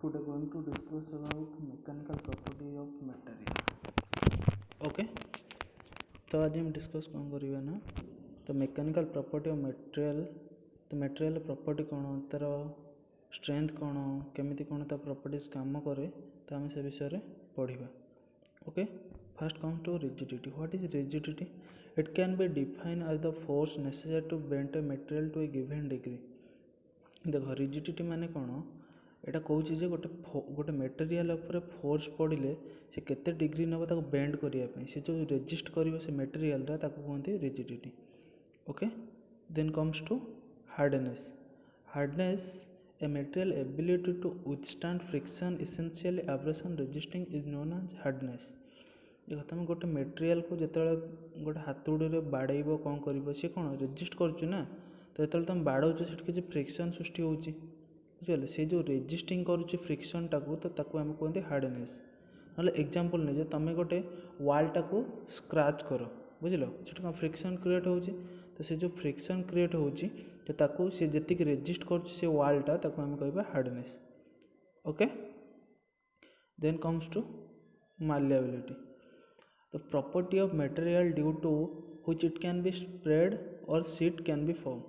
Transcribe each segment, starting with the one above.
Today going to discuss about mechanical property of material. Okay तो आज हम discuss कौन करिए ना तो मेकानिकल प्रॉपर्टी ऑफ मटेरियल तो मटेरियल प्रॉपर्टी कौन तार स्ट्रेंथ कौन केमिति कौन ता प्रॉपर्टीज काम करे तो आम से विषय रे पढ़िबा. Okay first come to rigidity. What is rigidity? It can be define as the force necessary to bend a material to a given degree. देख रिजिडिटी माने कौन एटा कहूँ जे गोटे मटेरियल उपर फोर्स पड़े से केते डिग्री नब ताको बेंड करने से जो रेजिस्ट कर से मटेरियल कहते rigidity. Okay then comes to hardness. Hardness a material ability to withstand friction essentially abrasion resisting is known as hardness. देख तुम गोटे मटेरियल को जो गोटे हाथुड़ी बाड़ेब कौन कर सी कौन रेजिस्ट करुना तो जो तुम बाड़ाऊच से किसी फ्रिक्शन सृष्टि होची बुझे से जो रेजिस्टिंग करुच्ची फ्रिक्शन टाक तो आम कहते हार्डनेस. ना एग्जांपल नहीं तुम गोटे वालटा को स्क्राच कर बुझल से कौन फ्रिक्शन क्रिएट होची तो से जो फ्रिक्शन क्रिएट होची तो सी जी रेजिस्ट कर वालटा आम कह hardness. Okay then comes to malleability. The property of material due to which it can be spread और सीट कैन बी फॉर्म.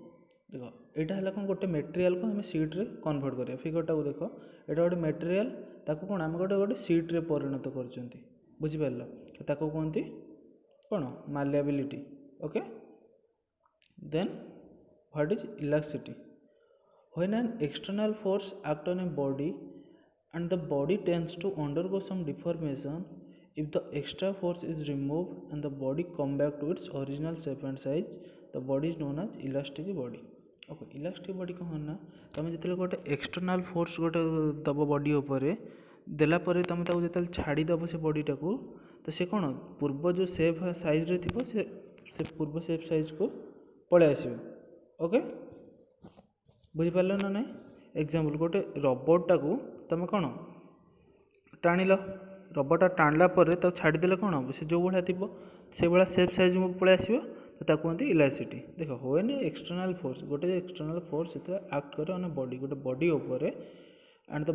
देख यहाँ है कौन गोटे मटेरियल को आम सीट्रे कन्वर्ट करा फिगरटा को देख यहाँ गोटे मटेरियल ताको कौन आम गोटे गोटे सीट्रे परिणत कर बुझिपार ताको कहते कौन malleability. Okay then what is elasticity. When an external force act on a body and the body tends to undergo some deformation, if the extra force is removed and the body come back to its original shape and size, the body is known as elastic body. Okay elastic body कौन ना तुम जो गोटे external force गोटे दब body उपर देलापर तुम जो छाड़ीदेव से बॉडीटा को तो सी कौन पूर्व जो सेप साइज रे थी से पूर्व सेप साइज को पलि आस. ओके बुझिपार ना ना एग्जांपल गोटे रबरटा को तुम कौन टाणिल रबरटा टाणला तो छाड़ीदे कौन हम से जो भाया थी से भाया सेप साइज पलि आस तो कहते इलास्टिसिटी. देख व्हेन एक्सटर्नल फोर्स गोटे एक्सटर्नल फोर्स एक्ट करे ऑन बॉडी गोटे बॉडी उपर and the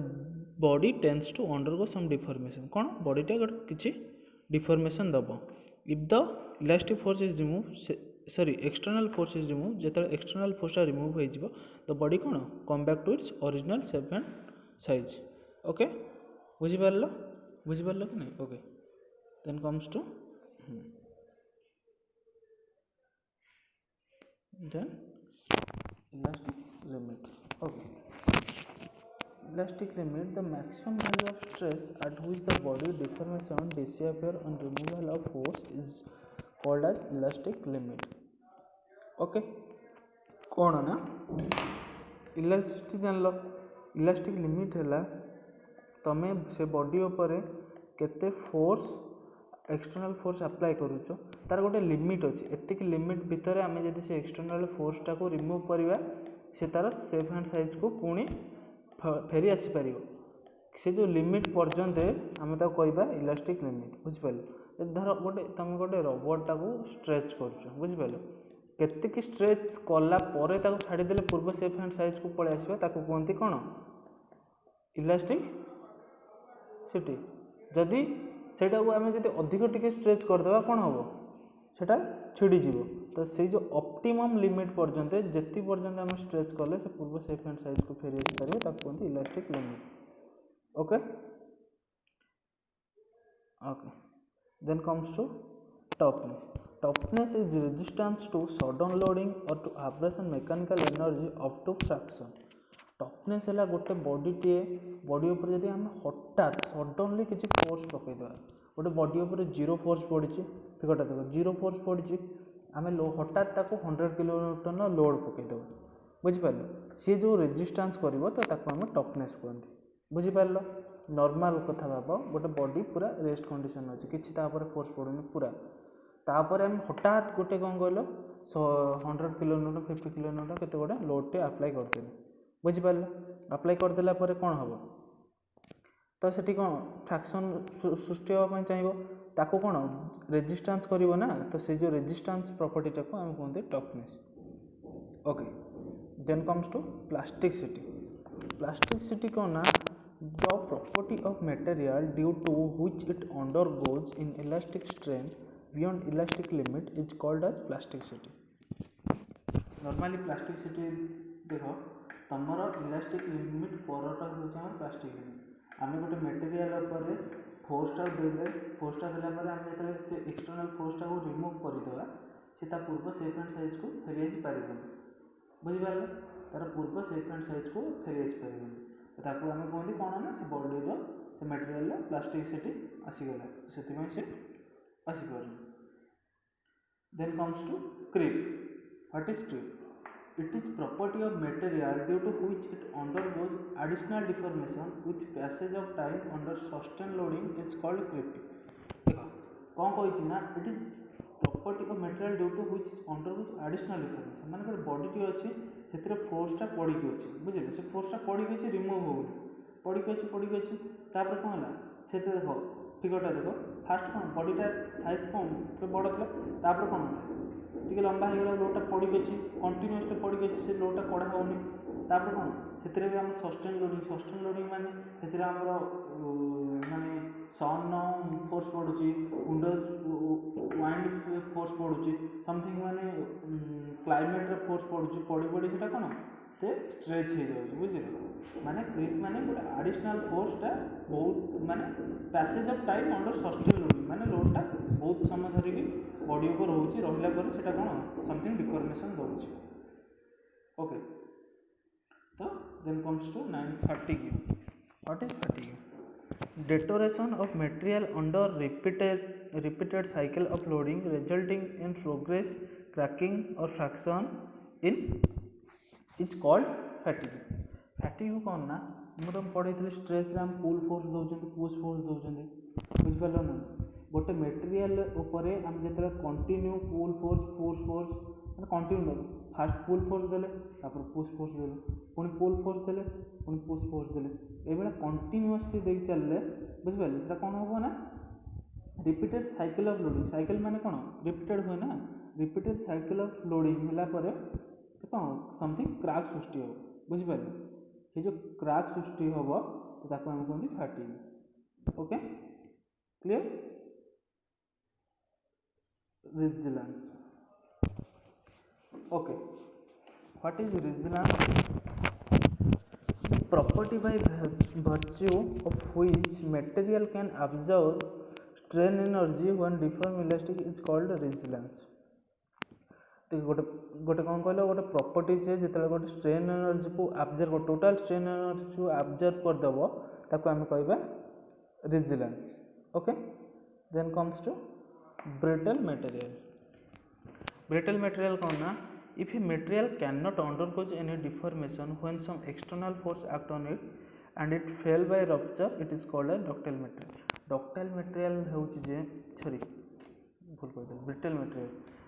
body tends to undergo some deformation कौन बॉडीटा गोटे किसी डिफॉर्मेशन दब. If the elastic force is remove sorry external force is remove जो एक्सटर्नल फोर्सटा रिमूव हो द बॉडी कौन come back to its original shape and size. Okay बुझिपार कि नहीं. Okay then comes to then elastic limit. Okay elastic limit the maximum value of stress at which the body deformation disappear on removal of force is called as elastic limit. Okay कौन ना elastic जान लो elastic limit है तमें से body उपर केते force external force apply करूच तार गोटे लिमिट अच्छी एतिक लिमिट भितर आम जब से एक्सटर्नल फोर्सटा को रिमूव करवा से तार सेफ एंड साइज को पुणी फेरी आसीपर से जो लिमिट पर्यंत आम कहवा इलास्टिक लिमिट. बुझिपार धर गोटे तुम गोटे रबरटा को स्ट्रेच कर बुझिपार केतिक स्ट्रेच कला छाड़ीदे पूर्व सेफ एंड साइज को पलि आसवा कहते कौन इलास्टिक सिटी. जदि सेटा को आम जब अधिक टिके स्ट्रेच करदे कौन हम सेटा छिड़ीज तो से जो ऑप्टिमम लिमिट पर्यंत जेति पर्यंत आम स्ट्रेच कले से पूर्व सेफ एंड साइज को फेरी आसी पारे कहते elastic limit. Okay okay then comes to toughness. Toughness is resistance to sudden loading और to abrasion mechanical energy up to fraction. Toughness है गोटे बॉडी बॉडी उपर जब आम हठात सडनली किसी फोर्स पकईदे गोटे बॉडी उपर जीरो फोर्स पड़ी फिगरटा देख जीरो फोर्स पड़ी आम हठात 100 किलोन्यूटन लोड पकईदेव बुझिपार सी जो रेजिस्टेंस कर आम टफनेस कहते. बुझिपार नॉर्मल कथा भाव गोटे बॉडी पूरा रेस्ट कंडीशन अच्छी किसी फोर्स पड़ूनी पूरा तापर आम हठात गोटे कौन कहल 100 किलोन्यूटन 50 किलोन्यूटन केते गोटे लोडटे अप्लाई करते बुझिपार अप्लाई करदेला कौन हम तो से कौन फ्रैक्शन सृष्टि हाँपाई चाहिए ताको कौन रेजिस्टेंस करिवो ना तो से जो रेजिस्टेंस प्रॉपर्टीटा को आम कहते toughness. Okay then comes to plasticity. Plasticity कौन ना The property of material due to which it undergoes in elastic strain beyond elastic limit is called as plasticity. Normally plasticity देख तुमर इलास्टिक लिमिट परटा हूँ plastic limit आम गोटे material फोर्सटा देले फोर्सटा देला आम जो से एक्सटर्नल फोर्सटा को रिमूव करदे से पूर्व सेप एंड साइज को फेरी पार बुझिपारे तार पूर्व सेप एंड साइज को फेरी पारे ताकू आम कहते कौन ना से बॉडीर से मटेरियल प्लास्टिसिटी आसीगला से आसीपार then comes to creep what is creep it is property of material due to which it undergoes additional deformation with passage of time under sustain loading is called creeping देख कौन कही ना it is property of material due to which undergoes additional deformation मान गोटे body अच्छी से फोर्सटा पड़ी अच्छे बुझे से फोर्सटा पड़ी अच्छे रिमूव हो पड़ी अच्छी तापर कौन है से देख फिगरटा देख फास्ट कौन बॉडीटा साइज कौन तो बड़ था तापर कौन टे लंबा हो गला लोडटा पड़ी अच्छी कंटिन्यूअसली पड़ी अच्छी से लोडटा कड़ा होनी तापर कौन से भी आम सस्टेन लोडिंग माने से आम माने सन फोर्स पड़ुची विंडोज वाइंड फोर्स पड़ुची समथिंग माने क्लाइमेट फोर्स पड़ुची पड़ी पड़ी से कौन से स्ट्रेच हो जाए बुझे माने क्रीप माने गोटे एडिशनल फोर्सटा बहुत माने passage of time under sustain loading माने लोडटा बहुत समय धरिकी बॉडी ऊपर रोचे रहिला पर सेटा कौन समथिंग डिफॉर्मेशन दउची ओके तो then comes to 9 fatigue what is fatigue deterioration of material under repeated cycle of loading resulting in progress cracking or fraction in is called fatigue fatigue कौन ना मुझे पढ़ी स्ट्रेस रे हम पुल फोर्स दौरान push force दौरान बुझिपार ना गोटे मटेरियल उपर आम जो कंटिन्यू पुल फोर्स मैंने कंटिन्यू देव फास्ट पुल फोर्स देले पुश फोर्स देले पुणी पुल फोर्स देले पुणी पुश फोर्स देले ये कंटिन्यूअसली दे चलले बुझिपारे से कौन हम ना repeated cycle of loading cycle माने कौन रिपीटेड हुए ना रिपीटेड साइकिल ऑफ लोडिंग है कौन समथिंग क्रैक सृष्टि हो बुझिपारे से जो क्रैक सृष्टि हम तो ताको हम कहते fatigue okay clear resilience okay what is resilience property by virtue of which material can absorb strain energy when deform elastic is called resilience तो गोटे कौन कहल गोटे प्रॉपर्टी जे जो गोटे स्ट्रेन एनर्जी को एब्जर्व टोटल स्ट्रेन एनर्जी को एब्जर्व करदेव ताको आम कहबा resilience okay then comes to brittle material कौन ना if a material cannot undergo any deformation when some external force act on it and it fail by rupture it is called a ductile material होउछि जे sorry भूल कहदे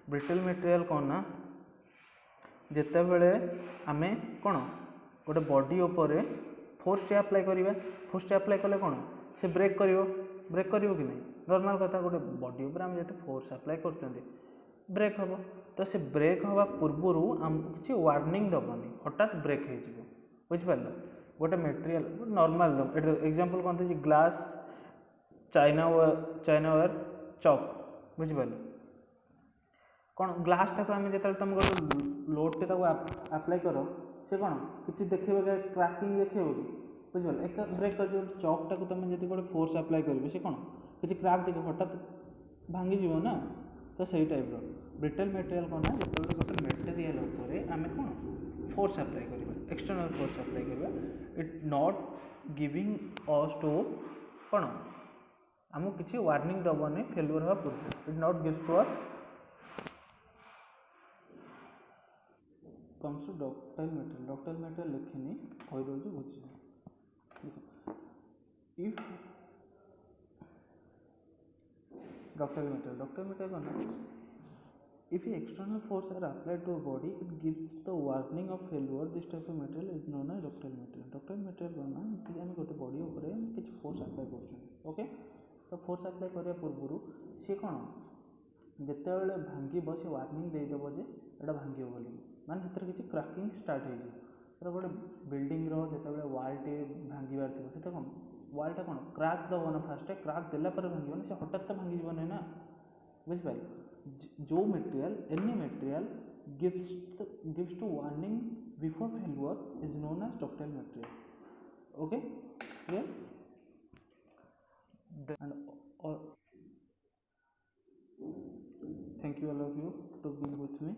brittle material कौन ना जेते बेले आमे कौन गोटे बॉडी ऊपर फोर्स अप्लाई करिवा फोर्स अप्लाई कले कौन से ब्रेक करिवो कि नहीं नॉर्मल कथा गोटे बॉडी ऊपर आम जो फोर्स अप्लाई कर ब्रेक हम तो से ब्रेक हवा पूर्वर आमको किसी वार्निंग दबनी हठात ब्रेक हो बुझिपार गोटे मटेरियल नॉर्मल एग्जांपल कौन थी ग्लास चाइना वायर चॉक बुझिपार कौन ग्लास टाक आम जो तुम गोटे लोड टे अप्लाई कर से कौन किसी देखे क्रैकिंग देखे कि बुझिपार एक ब्रेक कर चॉक टाक तुम जो गोटे फोर्स अप्लाई कर से कौन किसी क्रैक देख हठात भांगी जीव ना तो सही टाइप ब्रिटल मटेरियल कौन ना जो गोटे मटेरियल उपर आम कौन फोर्स अप्लाई कर एक्सटर्नल फोर्स अप्लाई कर it not giving us to कौन आमको किसी वार्निंग दबनी फेल्युअर हवा पूर्व it not gives to us comes to ductile material लिखिनी कही दूसरी बुझे इफ ductile material कौन if external force are applied to a body it gives the warning of failure this type of material is known as ductile material कौन ना कि आम गोटे बॉडी ऊपर किसी फोर्स अप्लाई कर ओके तो फोर्स अप्लाई करने पूर्व सी कौन जिते भांग से वार्निंग देदेव जे एटा भांग बोली माने से किसी क्रैकिंग स्टार्ट हो ଧର ଗୋଟେ ବିଲ୍ଡିଂର ଯେତେବେଳେ ୱାଲ୍ଟେ ଭାଙ୍ଗିବାର ଥିବ ସେଟା କ'ଣ ୱାଲ୍ଟା କ'ଣ କ୍ରାକ୍ ଦେବ ନା, ଫାର୍ଷ୍ଟ କ୍ରାକ୍ ଦେଲା ପରେ ଭାଙ୍ଗିବ ନା, ସେ ହଠାତ୍ ତ ଭାଙ୍ଗିଯିବନି ନା, ବୁଝିପାରିଲେ। ଯେଉଁ material any material gives to warning before failure is known as ductile material. Okay, clear? And thank you all of you to being with me.